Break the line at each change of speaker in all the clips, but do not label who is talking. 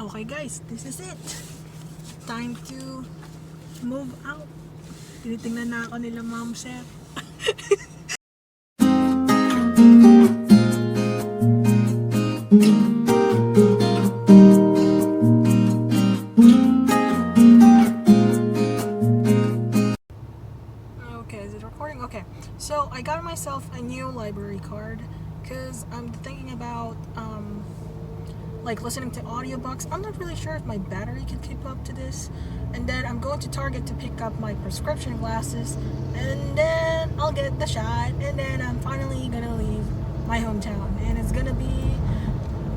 Okay guys, this is it. Time to move out. Tinitingnan na ako nila ma'am sir. Okay, is it recording? Okay, so I got myself a new library card because I'm thinking about like listening to audiobooks. I'm not really sure if my battery can keep up to this. And then I'm going to Target to pick up my prescription glasses, and then I'll get the shot, and then I'm finally gonna leave my hometown, and it's gonna be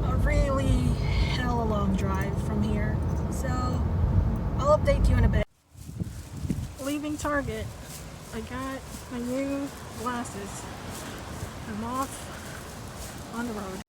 a really hella long drive from here. So I'll update you in a bit. Leaving Target, I got my new glasses. I'm off on the road.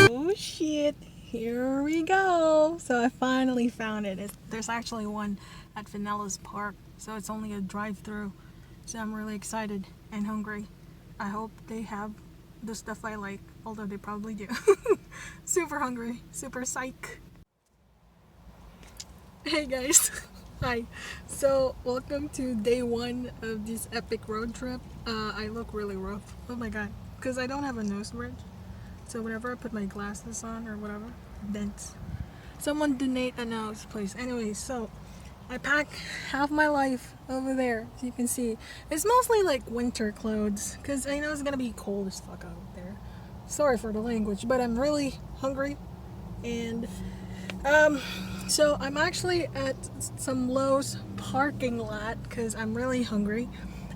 Oh shit, here we go. So I finally found it. There's actually one at Pinellas Park, so it's only a drive-through. So I'm really excited and hungry. I hope they have the stuff I like, although they probably do. Super hungry, super psych. Hey guys. Hi. So welcome to day one of this epic road trip. I look really rough. Oh my god. Because I don't have a nose bridge. So whenever I put my glasses on or whatever, dents. Someone donate a nose, please. Anyways, so I pack half my life over there, as you can see. It's mostly like winter clothes, because I know it's gonna be cold as fuck out there. Sorry for the language, but I'm really hungry. And so I'm actually at some Lowe's parking lot because I'm really hungry.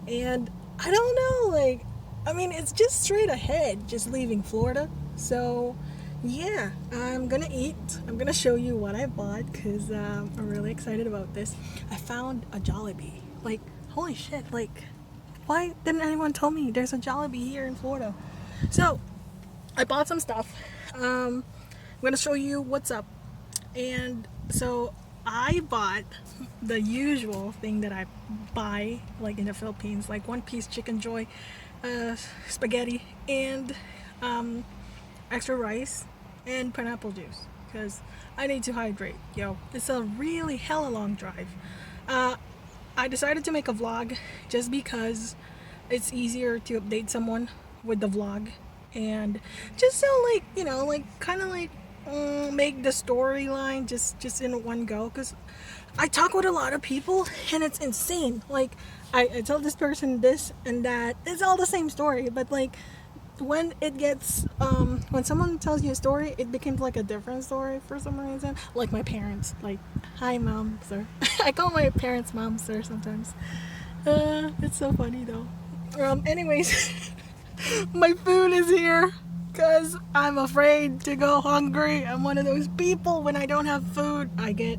And I don't know, like, I mean, it's just straight ahead, just leaving Florida. So yeah, I'm gonna eat. I'm gonna show you what I bought because I'm really excited about this. I found a Jollibee. Like, holy shit, like, why didn't anyone tell me there's a Jollibee here in Florida? So I bought some stuff. I'm gonna show you what's up. And so I bought the usual thing that I buy like in the Philippines, like one piece chicken joy, spaghetti, and extra rice and pineapple juice because I need to hydrate. Yo, it's a really hella long drive. I decided to make a vlog just because it's easier to update someone with the vlog, and just so, like, you know, like kind of like make the storyline just in one go, because I talk with a lot of people and it's insane. Like I tell this person this and that, it's all the same story, but like when it gets when someone tells you a story, it becomes like a different story for some reason. Like my parents, like, hi mom, sir. I call my parents mom, sir, sometimes. It's so funny though. Anyways, my food is here because I'm afraid to go hungry. I'm one of those people, when I don't have food, I get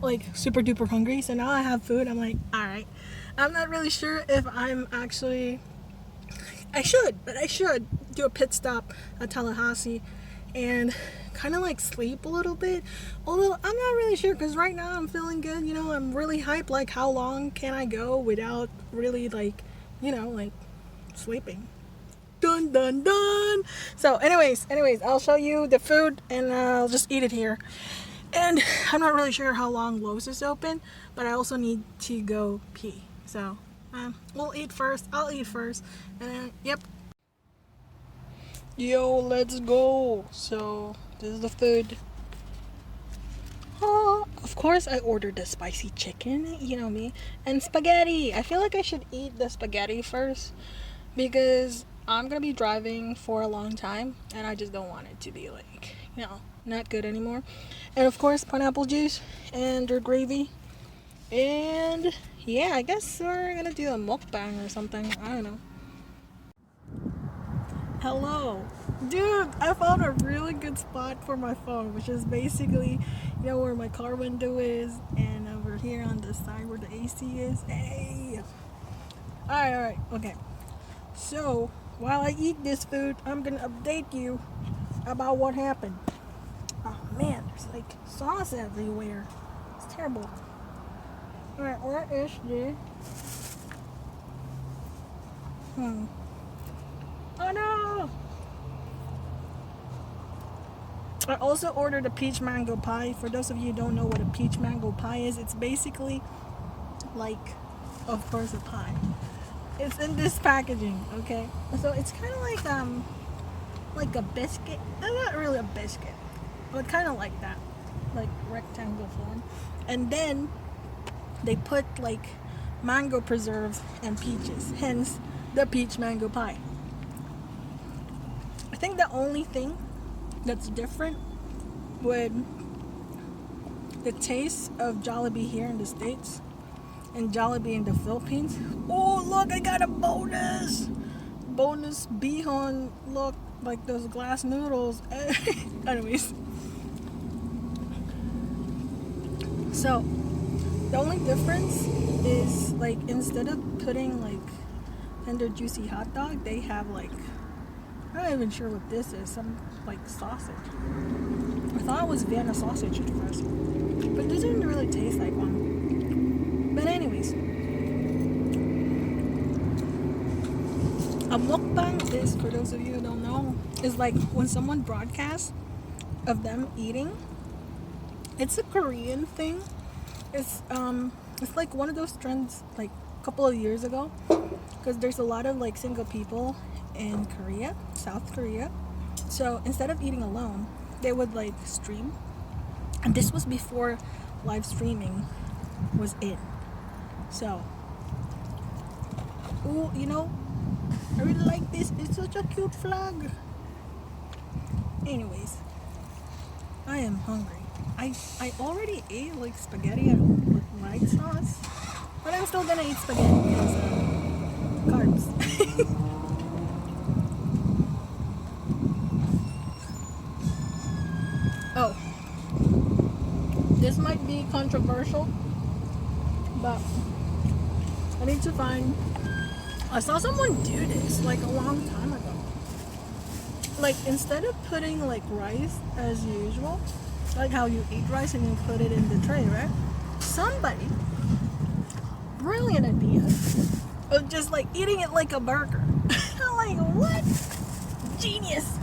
like super duper hungry. So now I have food, I'm like, alright. I'm not really sure if I'm actually, I should do a pit stop at Tallahassee and kind of like sleep a little bit. Although I'm not really sure because right now I'm feeling good. You know, I'm really hyped. Like, how long can I go without really, like, you know, like sleeping? Dun dun dun. So anyways, I'll show you the food and I'll just eat it here. And I'm not really sure how long Lowe's is open, but I also need to go pee. So we'll eat first. I'll eat first, and then, yep. Yo, let's go. So this is the food. Oh, of course I ordered the spicy chicken, you know me, and spaghetti. I feel like I should eat the spaghetti first because I'm gonna be driving for a long time and I just don't want it to be like, you know, not good anymore. And of course pineapple juice and their gravy. And yeah, I guess we're gonna do a mukbang or something. I don't know. Hello. Dude, I found a really good spot for my phone, which is basically, you know, where my car window is, and over here on the side where the AC is. Hey! Alright, okay. So, while I eat this food, I'm gonna update you about what happened. Oh man, there's like sauce everywhere. It's terrible. Alright, where is the... Oh no! I also ordered a peach mango pie. For those of you who don't know what a peach mango pie is, it's basically like, of course, a pie. It's in this packaging, okay? So it's kind of like a biscuit. Not really a biscuit, but kind of like that, like rectangle form. And then they put like mango preserve and peaches, hence the peach mango pie. I think the only thing that's different with the taste of Jollibee here in the States and Jollibee in the Philippines. Oh look, I got a bonus bihon. Look, like those glass noodles. Anyways, so the only difference is like instead of putting like tender juicy hot dog, they have like, I'm not even sure what this is, some like sausage. I thought it was Vienna sausage at first, but it doesn't really taste like one. But anyways, a mukbang is, for those of you who don't know, is like when someone broadcasts of them eating. It's a Korean thing. It's like one of those trends like a couple of years ago, because there's a lot of like single people in Korea, South Korea. So instead of eating alone, they would like stream, and this was before live streaming was in. So, ooh, you know, I really like this. It's such a cute flag. Anyways, I am hungry. I already ate like spaghetti with white sauce, but I'm still gonna eat spaghetti because carbs. Oh, this might be controversial, but I need to find. I saw someone do this like a long time ago. Like instead of putting like rice as usual, like how you eat rice and you put it in the tray, right? Somebody, brilliant idea, of just like eating it like a burger. I'm like, what? Genius.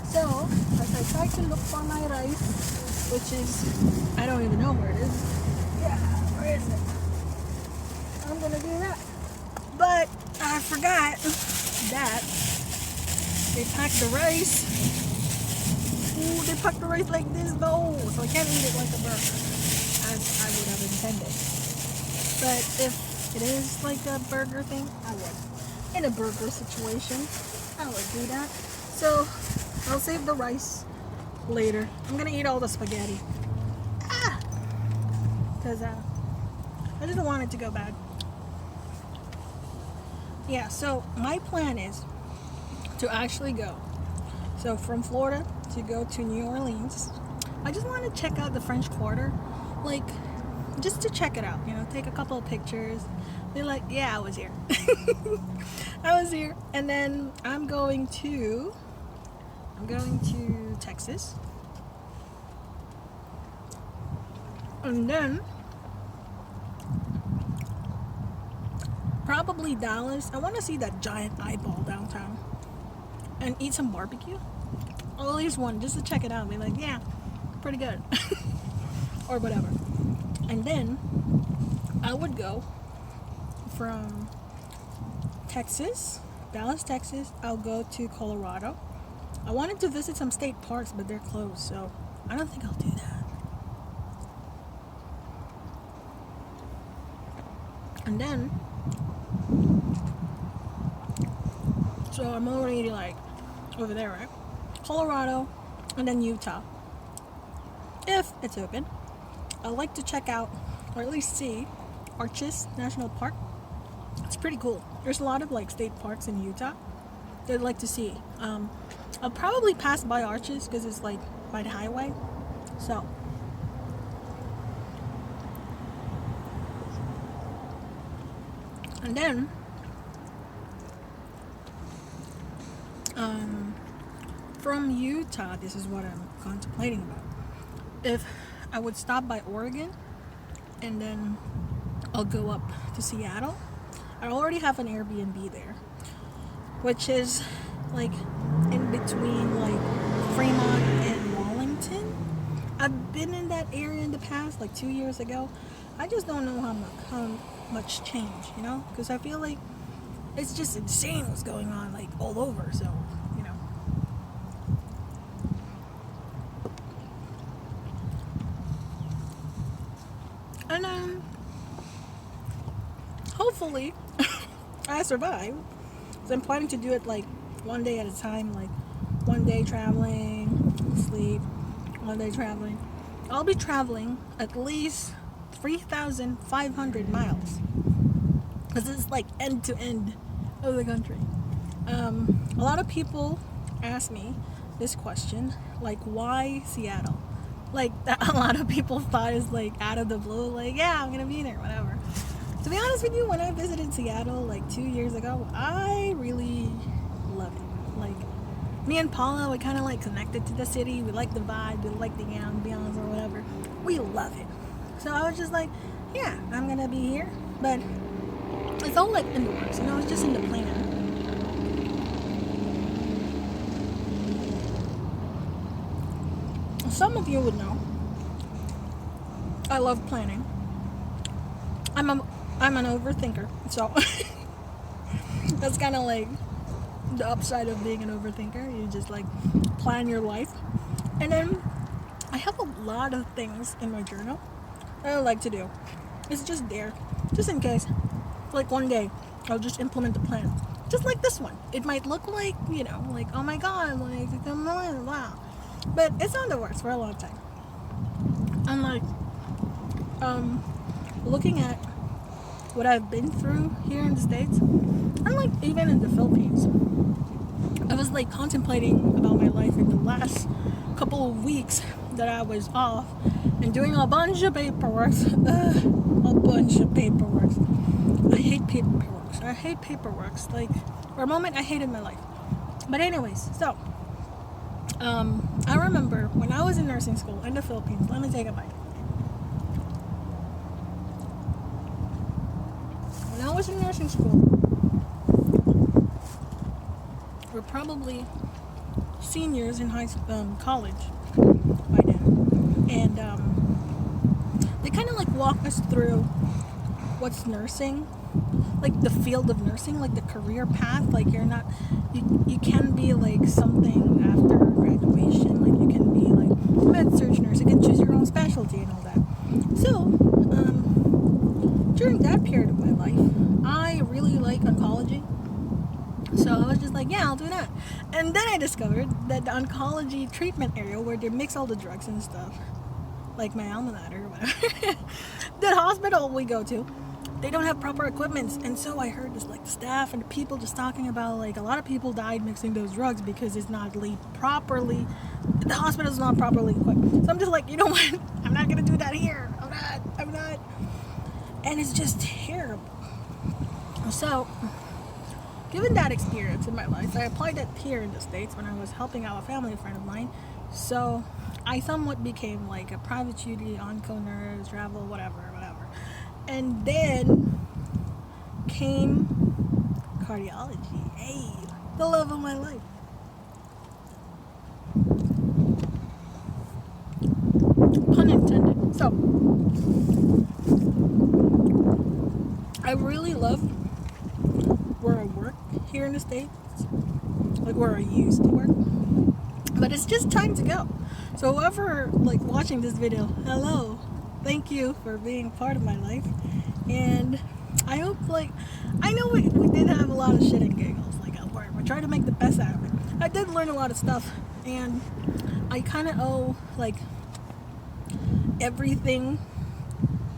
So, as I try to look for my rice, which is, I don't even know where it is. Yeah, where is it? I'm gonna do that. But I forgot that they packed the rice. Ooh, they packed the rice like this though, so I can't eat it like a burger, as I would have intended. But if it is like a burger thing, I would. In a burger situation, I would do that. So I'll save the rice later. I'm gonna eat all the spaghetti. Because I just don't want it to go bad. Yeah, so my plan is to actually go. So from Florida to go to New Orleans. I just want to check out the French Quarter. Like, just to check it out, you know, take a couple of pictures. They're like, yeah, I was here. I was here. And then I'm going to Texas. And then probably Dallas. I want to see that giant eyeball downtown and eat some barbecue. Or at least one, just to check it out and be like, yeah, pretty good. Or whatever. And then I would go from Texas, Dallas, Texas. I'll go to Colorado. I wanted to visit some state parks, but they're closed, so I don't think I'll do that. And then, so I'm already like over there, right? Colorado, and then Utah. If it's open, I'd like to check out, or at least see, Arches National Park. It's pretty cool. There's a lot of like state parks in Utah that I'd like to see. I'll probably pass by Arches because it's like by the highway. So, and then Um, from Utah, this is what I'm contemplating about. If I would stop by Oregon and then I'll go up to Seattle, I already have an Airbnb there, which is like in between like Fremont and Wallington. I've been in that area in the past, like 2 years ago. I just don't know how much change, because I feel like it's just insane what's going on, like all over. So, you know. And hopefully, I survive. So I'm planning to do it like one day at a time, like one day traveling, sleep, one day traveling. I'll be traveling at least 3,500 miles because it's like end to end of the country. A lot of people ask me this question, like, why Seattle? Like, a lot of people thought it's like out of the blue, like, yeah, I'm gonna be there, whatever. To be honest with you, when I visited Seattle like 2 years ago, I really loved it. Like, me and Paula, we kind of like connected to the city. We like the vibe, we like the ambiance or whatever. We love it. So I was just like, yeah, I'm gonna be here. But it's all like in the works, it's just in the plan. Some of you would know I love planning. I'm an overthinker, so that's kind of like the upside of being an overthinker. You just like plan your life, and then I have a lot of things in my journal that I like to do. It's just there, just in case. Like one day, I'll just implement the plan, just like this one. It might look like like, oh my god, like wow, but it's on the works for a long time. I'm like, looking at what I've been through here in the States, and like even in the Philippines. I was like contemplating about my life in the last couple of weeks that I was off and doing a bunch of paperwork. A bunch of paperwork. I hate paperwork. I hate paperwork. Like, for a moment, I hated my life. But anyways, so I remember when I was in nursing school in the Philippines. Let me take a bite. When I was in nursing school, we're probably seniors in college by then, and they kind of like walk us through what's nursing, like the field of nursing, like the career path. Like you can be like something after graduation, like you can be like a med surg nurse, you can choose your own specialty and all that. So during that period of my life, I really like oncology. So I was just like, yeah, I'll do that. And then I discovered that the oncology treatment area where they mix all the drugs and stuff, like my alma mater or whatever, the hospital we go to, they don't have proper equipment. And so I heard this, like, the staff and the people just talking about, like, a lot of people died mixing those drugs because it's not properly, the hospital's not properly equipped. So I'm just like, you know what? I'm not going to do that here. I'm not. And it's just terrible. So, given that experience in my life, I applied that here in the States when I was helping out a family friend of mine. So I somewhat became like a private duty onco nurse, travel, whatever. And then came cardiology. Hey, the love of my life. Pun intended. So I really love where I work here in the States, like where I used to work, but it's just time to go. So whoever like watching this video, hello, thank you for being part of my life, and I hope, like, I know we did have a lot of shit and giggles like at work. We're trying to make the best out of it. I did learn a lot of stuff, and I kind of owe like everything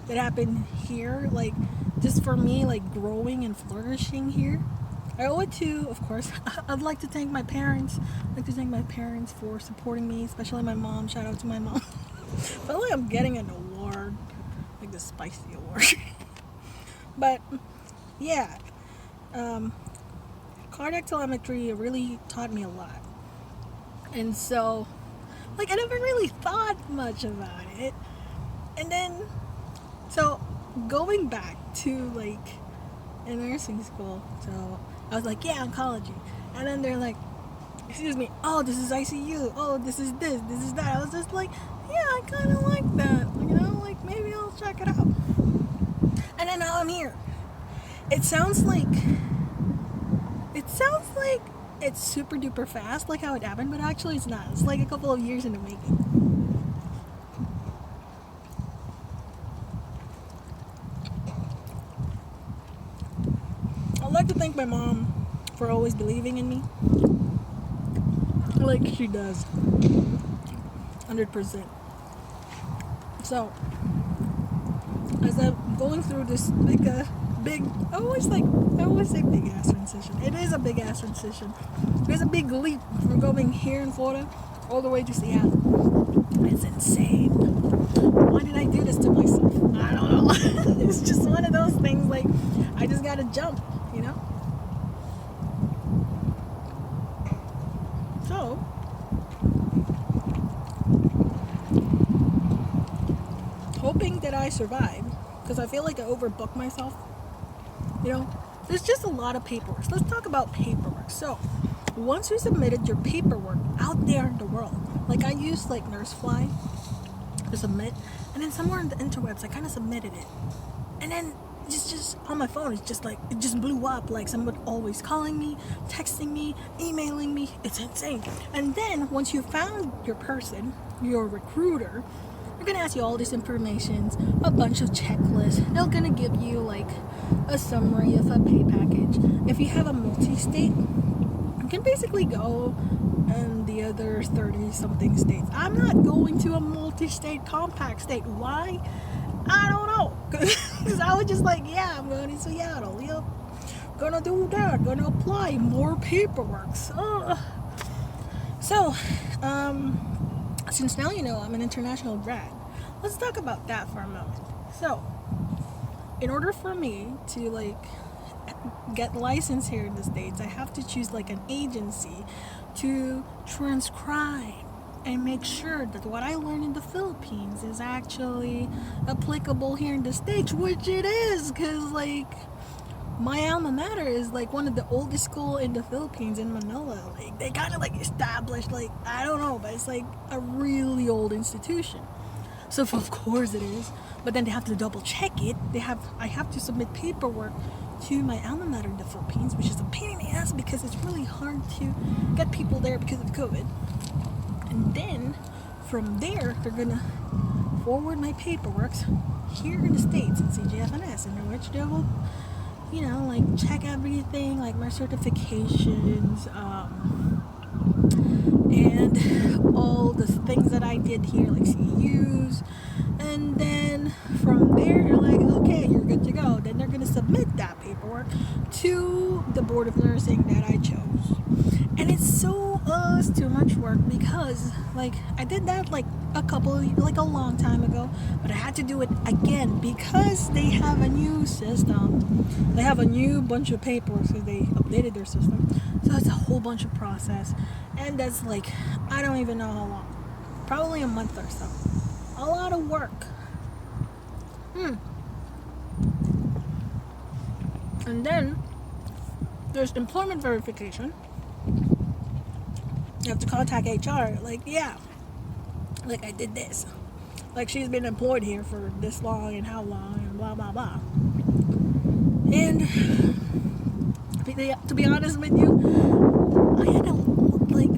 that happened here, like just for me, like growing and flourishing here. I owe it to, of course, I'd like to thank my parents. I'd like to thank my parents for supporting me, especially my mom. Shout out to my mom. I feel like I'm getting an award, like the Spicy Award. But yeah, cardiac telemetry really taught me a lot. And so, like, I never really thought much about it. And then, so going back to like in nursing school, so I was like, yeah, oncology. And then they're like, excuse me, oh, this is ICU, oh, this is that. I was just like, yeah, I kind of like that, you know, like maybe I'll check it out. And then now I'm here. It sounds like it's super duper fast, like how it happened, but actually it's not. It's like a couple of years in the making. I'd like to thank my mom for always believing in me, like she does, 100%. So, as I'm going through this I always say big ass transition. It is a big ass transition. There's a big leap from going here in Florida all the way to Seattle. It's insane. Why did I do this to myself? I don't know. It's just one of those things, like, I just gotta jump, you know? So, hoping that I survive, because I feel like I overbooked myself. You know, there's just a lot of paperwork. Let's talk about paperwork. So, once you submitted your paperwork out there in the world, like I used like NurseFly to submit, and then somewhere in the interwebs I kind of submitted it, and then just on my phone, it's just like it just blew up. Like someone always calling me, texting me, emailing me. It's insane. And then once you found your person, your recruiter, they're gonna ask you all this information, a bunch of checklists. They're gonna give you like a summary of a pay package. If you have a multi-state, you can basically go in the other 30 something states. I'm not going to a multi-state compact state. Why? I don't know. Because I was just like, yeah, I'm going to Seattle. Yep. Gonna do that. Gonna apply more paperwork. So, since now you know I'm an international grad, let's talk about that for a moment. So, in order for me to like get licensed here in the States, I have to choose like an agency to transcribe and make sure that what I learned in the Philippines is actually applicable here in the States, which it is, because like my alma mater is like one of the oldest school in the Philippines in Manila. Like they kind of like established, like I don't know, but it's like a really old institution. So of course it is, but then they have to double check it. I have to submit paperwork to my alma mater in the Philippines, which is a pain in the ass because it's really hard to get people there because of COVID. And then from there, they're gonna forward my paperwork here in the States at CGFNS, in which they will, you know, like check everything, like my certifications, and all the things that I did here, like CEUs. And then from there, they're like, okay, you're good to go. Then they're gonna submit that paperwork to the Board of Nursing that I chose. And it's so too much work because like I did that like a long time ago, but I had to do it again because they have a new system. They have a new bunch of paperwork because they updated their system. So it's a whole bunch of process, and that's like I don't even know how long. Probably a month or so. A lot of work. And then there's employment verification. You have to contact HR, like, yeah, like I did this. Like she's been employed here for this long and how long and blah, blah, blah. And to be honest with you, I had a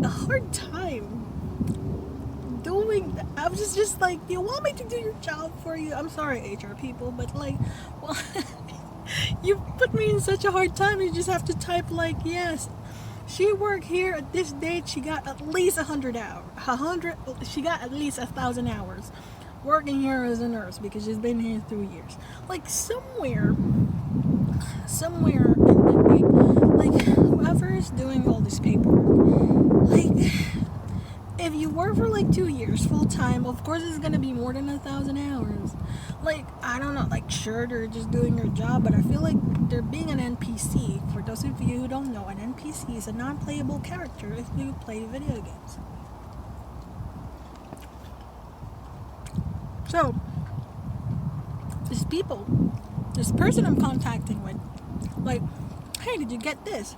hard time doing that. I was just like, you want me to do your job for you? I'm sorry, HR people, but like, well, you put me in such a hard time. You just have to type like, yes, she worked here at this date. She got at least 100 hours. She got at least 1,000 hours working here as a nurse because she's been here 3 years. Like somewhere in the like whoever is doing all this paperwork, like if you work for like 2 years full time, of course it's gonna be more than 1,000 hours. Like, I don't know, like, sure, they're just doing their job, but I feel like they're being an NPC. For those of you who don't know, an NPC is a non-playable character if you play video games. So, this person I'm contacting with, like, hey, did you get this?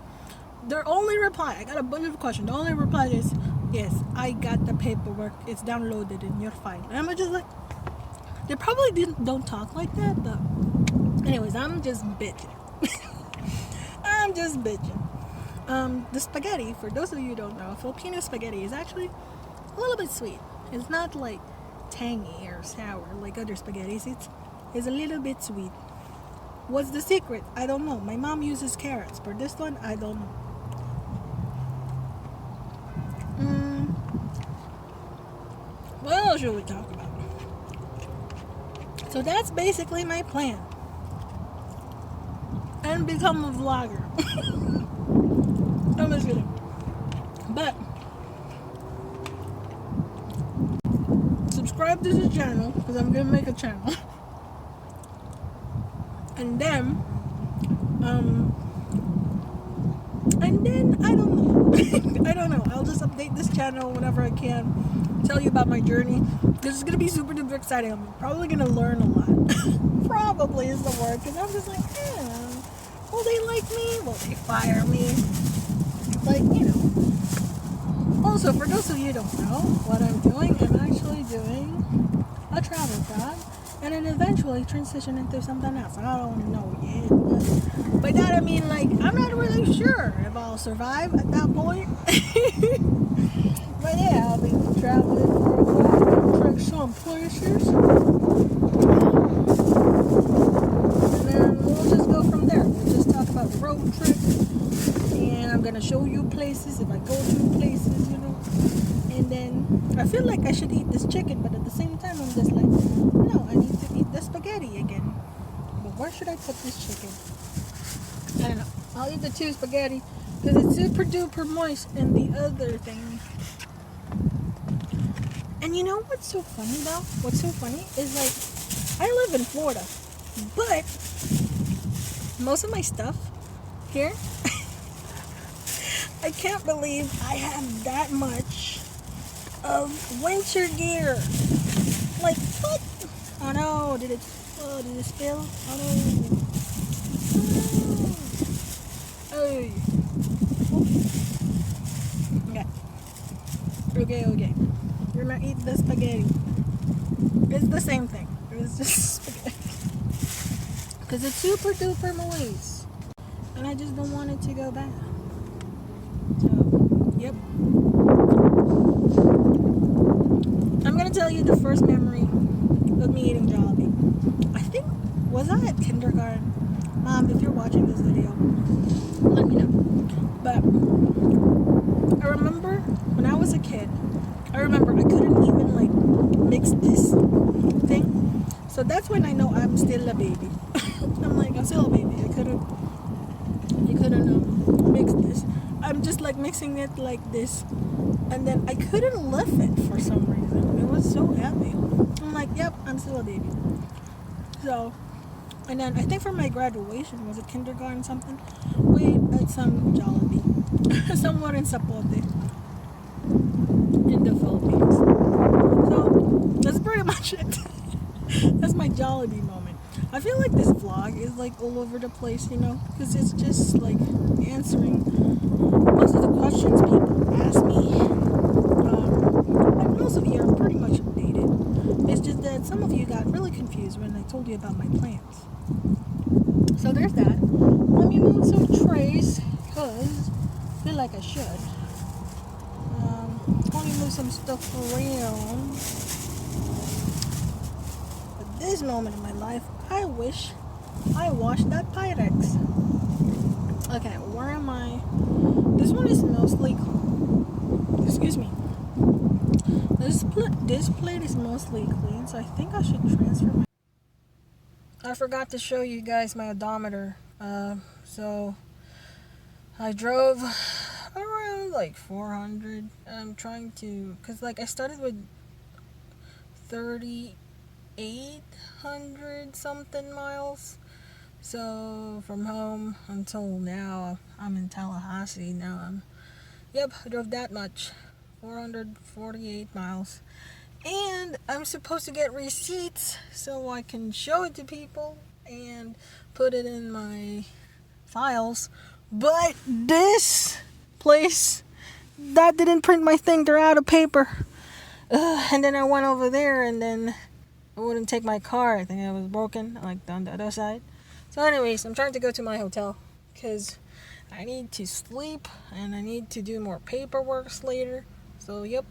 Their only reply, I got a bunch of questions. The only reply is, yes, I got the paperwork. It's downloaded in your file. And I'm just like, they probably don't talk like that, but anyways, I'm just bitching. I'm just bitching. The spaghetti, for those of you who don't know, Filipino spaghetti is actually a little bit sweet. It's not like tangy or sour like other spaghettis. It's a little bit sweet. What's the secret? I don't know. My mom uses carrots. For this one, I don't know. What else should we talk about? So that's basically my plan. And become a vlogger. I'm just kidding. But subscribe to this channel because I'm gonna make a channel. And then I don't know. I don't know. I'll just update this channel whenever I can. Tell you about my journey. This is gonna be super duper exciting. I'm probably gonna learn a lot. Probably is the word, because I'm just like, will they like me? Will they fire me? Like, you know. Also, for those of you who don't know what I'm doing, I'm actually doing a travel vlog, and then eventually transition into something else. I don't know yet, but by that I mean, like, I'm not really sure if I'll survive at that point. But yeah, I'll be traveling for a while, try some places, and then we'll just go from there. We'll just talk about the road trip, and I'm gonna show you places if I go to places, you know. And then I feel like I should eat this chicken, but at the same time I'm just like, no, I need to eat the spaghetti again. But where should I put this chicken? I don't know. I'll eat the 2 spaghetti because it's super duper moist, and the other thing. And you know what's so funny though? What's so funny is, like, I live in Florida, but most of my stuff here, I can't believe I have that much of winter gear. Like, what? Oh no, did it spill? Oh no. Oh. Okay. You're gonna eat the spaghetti. It's the same thing. It's just spaghetti. Because it's super duper moist. And I just don't want it to go bad. So, yep. I'm gonna tell you the first memory of me eating Jollibee. I think, was I at kindergarten? Mom, if you're watching this video, let me know. But I remember when I was a kid, I couldn't even, like, mix this thing. So that's when I know I'm still a baby. I'm still a baby. I couldn't mix this. I'm just like mixing it like this, and then I couldn't lift it for some reason. It was so heavy. I'm like, yep, I'm still a baby. So, and then I think for my graduation, was it kindergarten something? We had some Jollibee, somewhere in Zapote, in the Philippines. So that's pretty much it. That's my Jollibee moment. I feel like this vlog is like all over the place, you know, because it's just like answering most of the questions people ask me. And most of you are pretty much updated. It's just that some of you got really confused when I told you about my plans. So there's that. Let me move some trays, because I feel like I should. Let me move some stuff around. At this moment in my life, I wish I washed that Pyrex. Okay, where am I? This one is mostly, excuse me. This plate is mostly clean, so I think I should transfer my. I forgot to show you guys my odometer. So I drove around like 400. I'm trying to, cause like I started with 3,800 something miles. So from home until now, I'm in Tallahassee now. Yep, I drove that much, 448 miles. And I'm supposed to get receipts so I can show it to people and put it in my files. But this place, that didn't print my thing. They're out of paper. And then I went over there and then it wouldn't take my car. I think it was broken, like on the other side. So anyways, I'm trying to go to my hotel because I need to sleep and I need to do more paperwork later. So yep,